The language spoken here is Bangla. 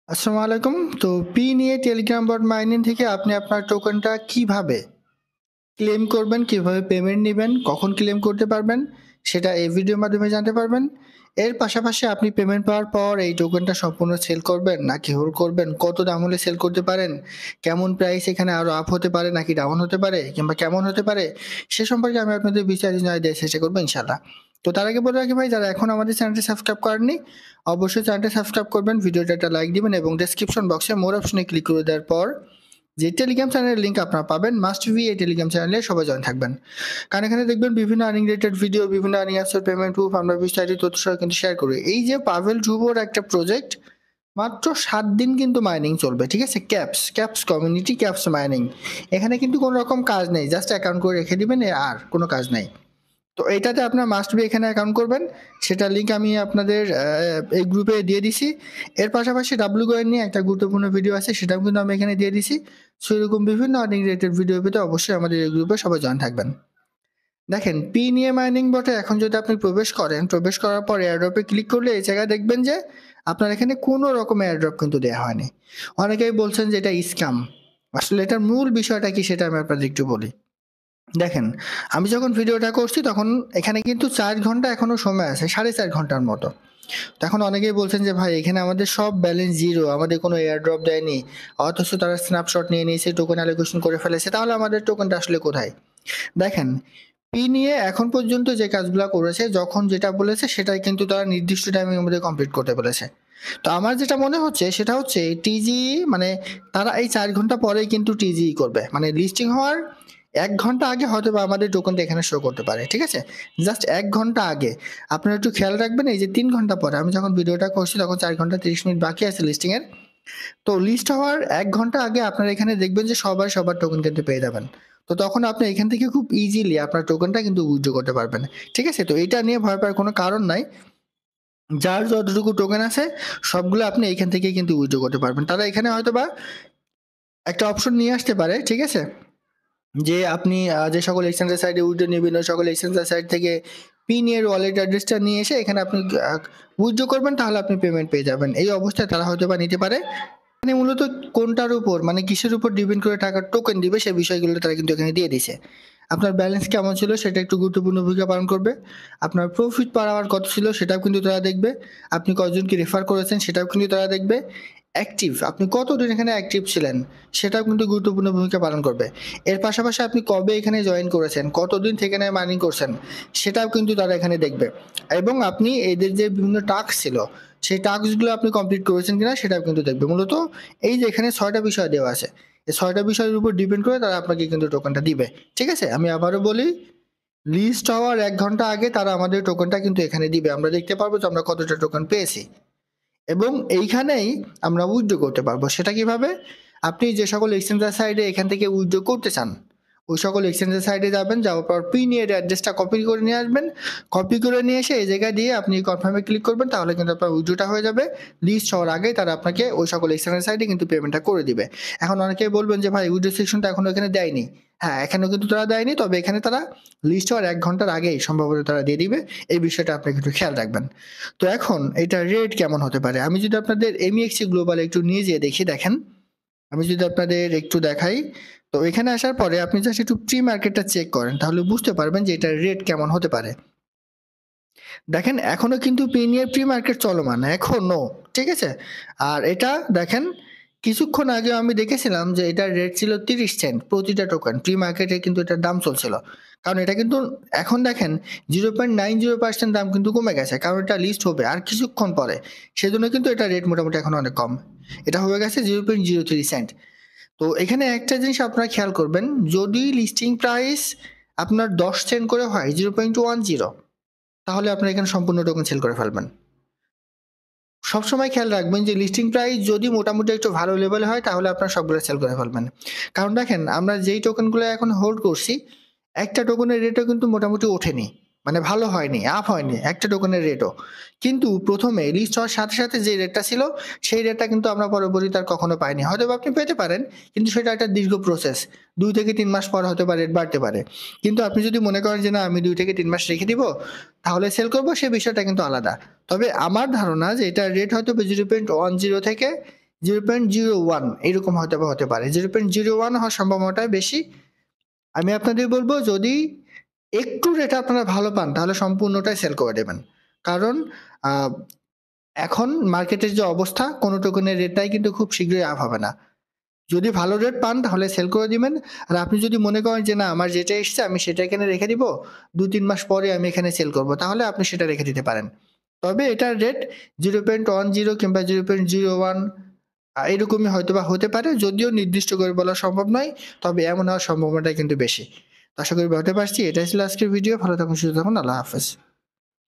আসসালামু আলাইকুম। তো পি নিয়ে টেলিগ্রাম বট মাইনিং থেকে আপনি আপনার টোকেনটা কিভাবে ক্লেম করবেন, কিভাবে পেমেন্ট নিবেন, কখন ক্লেম করতে পারবেন সেটা এই ভিডিওর মাধ্যমে জানতে পারবেন। এর পাশাপাশি আপনি পেমেন্ট পাওয়ার পর এই টোকেনটা সম্পূর্ণ সেল করবেন নাকি হোল্ড করবেন, কত দাম হলে সেল করতে পারেন, কেমন প্রাইস এখানে আরো আপ হতে পারে নাকি ডাউন হতে পারে কিংবা কেমন হতে পারে সে সম্পর্কে আমি আপনাদের বিস্তারিত জানিয়ে দেওয়ার চেষ্টা করবো ইনশাআল্লাহ। তো তার আগে বলে রাখি ভাই, যারা এখন আমাদের চ্যানেলটি সাবস্ক্রাইব করেননি অবশ্যই চ্যানেলটি সাবস্ক্রাইব করবেন, ভিডিওটা একটা লাইক দিবেন এবং ডেসক্রিপশন বক্সে মোর অপশনে ক্লিক করে দেওয়ার পর যে টেলিগ্রাম চ্যানেলের লিঙ্ক আপনারা পাবেন, মাস্ট বি এই টেলিগ্রাম চ্যানেলে সবাই জয়েন থাকবেন। কারণ এখানে দেখবেন বিভিন্ন আর্নিং রিলেটেড ভিডিও, বিভিন্ন আর্নিং অ্যাপসের পেমেন্ট প্রুফ আমরা বিস্তারিত তথ্য সহ কিন্তু শেয়ার করি। এই যে পাভেল ঝুবোর একটা প্রজেক্ট, মাত্র 7 দিন কিন্তু মাইনিং চলবে, ঠিক আছে? ক্যাপস কমিউনিটি ক্যাপস মাইনিং, এখানে কিন্তু কোনো রকম কাজ নেই, জাস্ট অ্যাকাউন্ট করে রেখে দিবেন, আর কোনো কাজ নেই। তো এটাতে আপনার মাস্ট বি এখানে অ্যাকাউন্ট করবেন, সেটার লিঙ্ক আমি আপনাদের এই গ্রুপে দিয়ে দিছি। এর পাশাপাশি ডাব্লিউ নিয়ে একটা গুরুত্বপূর্ণ ভিডিও আছে, সেটাও কিন্তু আমি এখানে দিয়ে দিছি। সো এরকম বিভিন্ন আর্নিং রিলেটেড ভিডিও পেতে অবশ্যই আমাদের এই গ্রুপে সবাই জয়েন থাকবেন। দেখেন, পি নিয়ে মাইনিং বটে এখন যদি আপনি প্রবেশ করেন, প্রবেশ করার পর এয়ারড্রপে ক্লিক করলে এই জায়গায় দেখবেন যে আপনার এখানে কোনো রকম এয়ারড্রপ কিন্তু দেওয়া হয়নি। অনেকেই বলছেন যে এটা স্ক্যাম। আসলে এটার মূল বিষয়টা কি সেটা আমি আপনাদের একটু বলি। দেখেন, আমি যখন ভিডিওটা করছি তখন এখানে কিন্তু 4 ঘন্টা এখনো সময় আছে, 4.5 ঘন্টার মতো। তো এখন অনেকেই বলছেন যে ভাই এখানে আমাদের সব ব্যালেন্স জিরো, আমাদের কোনো এয়ারড্রপ দেয়নি, অথচ তারা স্ন্যাপশট নিয়ে নিয়েছে, টোকেন অ্যালোকেশন করে ফেলেছে, তাহলে আমাদের টোকেনটা আসলে কোথায়? দেখেন, পি নিয়ে এখন পর্যন্ত যে কাজগুলো করেছে, যখন যেটা বলেছে সেটাই কিন্তু তারা নির্দিষ্ট টাইমের মধ্যে কমপ্লিট করতে বলেছে। তো আমার যেটা মনে হচ্ছে সেটা হচ্ছে টিজি, মানে তারা এই 4 ঘন্টা পরেই কিন্তু টিজি করবে, মানে লিস্টিং হওয়ার 1 ঘন্টা আগে হয়তো বা আমাদের টোকেনটা এখানে শো করতে পারে, ঠিক আছে? জাস্ট 1 ঘন্টা আগে। আপনারা একটু খেয়াল রাখবেন, এই যে 3 ঘন্টা পরে আমি যখন ভিডিওটা করছি তখন 4 ঘন্টা 30 মিনিট বাকি আছে লিস্টিং এর। তো লিস্ট হওয়ার 1 ঘন্টা আগে আপনারা এখানে দেখবেন যে সবাই সবার টোকেন কিন্তু পেয়ে যাবেন। তো তখন আপনি এখান থেকে খুব ইজিলি আপনার টোকেনটা কিন্তু উইথড্র করতে পারবেন। ঠিক আছে? তো এটা নিয়ে ভয় পাওয়ার কোনো কারণ নাই। যার যতটুকু টোকেন আছে সবগুলো আপনি এইখান থেকেই কিন্তু উইথড্র করতে পারবেন। তারা এখানে হয়তোবা একটা অপশন নিয়ে আসতে পারে, ঠিক আছে? যে আপনি যে সকল এক্সচেঞ্জের সাইটে উইথড্র নিবেন, ওই সকল এক্সচেঞ্জের সাইট থেকে পিন এর ওয়ালেট অ্যাড্রেসটা নিয়ে এসে এখানে আপনি উইথড্র করবেন, তাহলে আপনি পেমেন্ট পেয়ে যাবেন। এই অবস্থায় তারা হয়তোবা নিতে পারে। এখানে মূলত কোনটার উপর, মানে কিসের উপর ডিপেন্ড করে টাকার টোকেন দিবে সেই বিষয়গুলো তারা কিন্তু এখানে দিয়ে দিছে। আপনার ব্যালেন্স কেমন ছিল সেটা একটু গুরুত্বপূর্ণ ভূমিকা পালন করবে। আপনার প্রফিট পার আওয়ার কত ছিল সেটাও কিন্তু তারা দেখবে। আপনি কয়জনকে রেফার করেছেন সেটাও কিন্তু তারা দেখবে। অ্যাক্টিভ, আপনি কতদিন এখানে অ্যাক্টিভ ছিলেন সেটাও কিন্তু গুরুত্বপূর্ণ ভূমিকা পালন করবে। এর পাশাপাশি আপনি কবে এখানে জয়েন করেছেন, কতদিন থেকে এখানে মাইনিং করছেন সেটাও কিন্তু তারা এখানে দেখবে। এবং আপনি এদের যে বিভিন্ন টাস্ক ছিল সেই টাস্কগুলো আপনি কমপ্লিট করেছেন কিনা সেটাও কিন্তু দেখবে। মূলত এই যে এখানে 6টা বিষয় দেওয়া আছে, এই 6টা বিষয়ের উপর ডিপেন্ড করে তারা আপনাকে কিন্তু টোকেনটা দিবে। ঠিক আছে? আমি আবারও বলি, লিস্ট হওয়ার 1 ঘন্টা আগে তারা আমাদের টোকেনটা কিন্তু এখানে দিবে। আমরা দেখতে পারবো যে আমরা কতটা টোকেন পেয়েছি এবং এইখানেই আমরা উইথড্র করতে পারবো। সেটা কিভাবে? আপনি যে সকল এক্সচেঞ্জার সাইডে এখান থেকে উইথড্র করতে চান ওই সকল এক্সচেঞ্জের সাইডে যাবেন, যাওয়ার পর পিন এর অ্যাড্রেসটা কপি করে নিয়ে আসবেন। কপি করে নিয়ে এসে এই জায়গায় দিয়ে আপনি কনফার্মে ক্লিক করবেন, তাহলে কিন্তু আপনার উইথড্রটা হয়ে যাবে। লিস্ট হওয়ার আগেই তারা আপনাকে ওই সকল এক্সচেঞ্জের সাইডে কিন্তু পেমেন্টটা করে দিবে। এখন অনেকেই বলবেন যে ভাই উইথড্র সেকশনটা এখনো এখানে দেয়নি। হ্যাঁ, এখানেও কিন্তু তারা দেয়নি, তবে এখানে তারা লিস্ট হওয়ার 1 ঘন্টার আগেই সম্ভবত তারা দিয়ে দিবে। এই বিষয়টা আপনি একটু খেয়াল রাখবেন। তো এখন এটা রেট কেমন হতে পারে, আমি যদি আপনাদের এমইএক্সি গ্লোবাল একটু নিয়ে যেয়ে দেখি, দেখেন আমি যদি আপনাদের একটু দেখাই, তো এখানে আসার পরে আপনি জাস্ট একটু প্রি মার্কেটটা চেক করেন, তাহলে বুঝতে পারবেন যে এটার রেট কেমন হতে পারে। দেখেন, এখনো কিন্তু পিনিয়ার প্রি মার্কেট চলমান এখনো, ঠিক আছে? আর এটা দেখেন, কিছুক্ষণ আগে আমি দেখেছিলাম যে এটার রেট ছিল 30 সেন্ট প্রতিটা টোকেন, প্রি মার্কেটে কিন্তু এটার দাম চলছিল। কারণ এটা কিন্তু এখন দেখেন 0.90% দাম কিন্তু কমে গেছে, কারণ এটা লিস্ট হবে আর কিছুক্ষণ পরে, সেজন্য কিন্তু এটা রেট মোটামুটি এখন অনেক কম। এটা হয়ে গেছে 0.03 সেন্ট। তো এখানে একটা জিনিস আপনারা খেয়াল করবেন, যদি লিস্টিং প্রাইস আপনার 10 সেন্ট করে হয় 0.10, তাহলে আপনারা এখানে সম্পূর্ণ টোকেন সেল করে ফেলবেন। সবসময় খেয়াল রাখবেন যে লিস্টিং প্রাইস যদি মোটামুটি একটু ভালো লেভেলে হয় তাহলে আপনারা সবগুলো সেল করে ফেলবেন। কারণ দেখেন, আমরা যেই টোকেনগুলো এখন হোল্ড করছি, একটা টোকেনের রেটও কিন্তু মোটামুটি ওঠেনি, মানে ভালো হয়নি, আপ হয়নি একটা টোকেনের রেটও। কিন্তু প্রথমে লিস্ট হওয়ার সাথে সাথে যে রেটটা ছিল সেই রেটটা কিন্তু আমরা পরবর্তীতে আর কখনো পাইনি। হয়তো আপনি পেতে পারেন, কিন্তু সেটা একটা দীর্ঘ প্রসেস। 2 থেকে 3 মাস পর হয়তো বা রেট বাড়তে পারে। কিন্তু আপনি যদি মনে করেন যে না, আমি 2 থেকে 3 মাস রেখে দিব তাহলে সেল করবো, সে বিষয়টা কিন্তু আলাদা। তবে আমার ধারণা যে এটার রেট হয়তো 0.10 থেকে 0.01 এরকম হতে পারে। 0.01 হওয়ার সম্ভাবনাটাই বেশি। আমি আপনাদের বলবো যদি একটু রেট আপনারা ভালো পান তাহলে সম্পূর্ণটাই সেল করে দেবেন। কারণ এখন মার্কেটের যে অবস্থা কোনো টোকেনের রেটটাই কিন্তু খুব শীঘ্রই আপ হবে না। যদি ভালো রেট পান তাহলে সেল করে দিবেন। আর আপনি যদি মনে করেন যে না আমার যেটা এসছে আমি সেটা এখানে রেখে দিব, 2-3 মাস পরে আমি এখানে সেল করব, তাহলে আপনি সেটা রেখে দিতে পারেন। তবে এটার রেট 0.10 কিংবা 0.01 এরকমই হয়তোবা হতে পারে, যদিও নির্দিষ্ট করে বলা সম্ভব নয়, তবে এমন হওয়ার সম্ভাবনাটা কিন্তু বেশি। আশা করি বলতে পারছি। এটাই ছিল আজকের ভিডিও। ভালো থাকুন, সুস্থ থাকুন। আল্লাহ হাফেজ।